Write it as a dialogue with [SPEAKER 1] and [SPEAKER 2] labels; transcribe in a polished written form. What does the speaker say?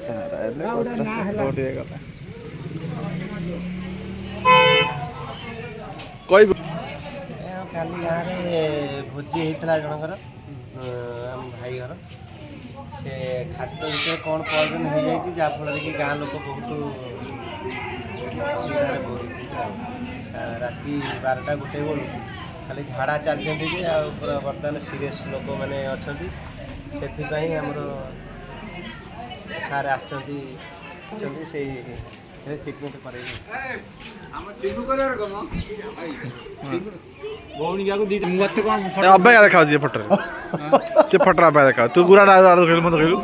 [SPEAKER 1] ସାରା ହେଲେ 50 କୋଡ଼ିଏ ଗଲା କହିବୁ।
[SPEAKER 2] କାଲି ଗାଁରେ ଭୋଜି ହେଇଥିଲା ଜଣଙ୍କର ଆମ ଭାଇ ଘର। ସେ ଖାଦ୍ୟ ଭିତରେ କ'ଣ ପଏଜନ୍ ହେଇଯାଇଛି, ଯାହାଫଳରେ କି ଗାଁ ଲୋକ ବହୁତ ଅସୁବିଧାରେ ପଡ଼ୁଛନ୍ତି। ଆଉ ରାତି 12ଟା 1 ବେଳୁ ଖାଲି ଝାଡ଼ା ଚାଲିଛନ୍ତି ଯେ ଆଉ ପୁରା ବର୍ତ୍ତମାନ ସିରିୟସ୍ ଲୋକମାନେ ଅଛନ୍ତି। ସେଥିପାଇଁ ଆମର ସାର୍ ଆସିଛନ୍ତି ସେଇ ଟ୍ରିଟମେଣ୍ଟ କରେଇବେ।
[SPEAKER 1] ଅବାଗିଆ ଦେଖାଉଛି ଏ ଫଟୋରେ ସେ ଫଟୋରେ ଅବାଗିଆ ଦେଖାଉଛି। ତୁ ଗୁରା କହିଲୁ ମତେ କହିଲୁ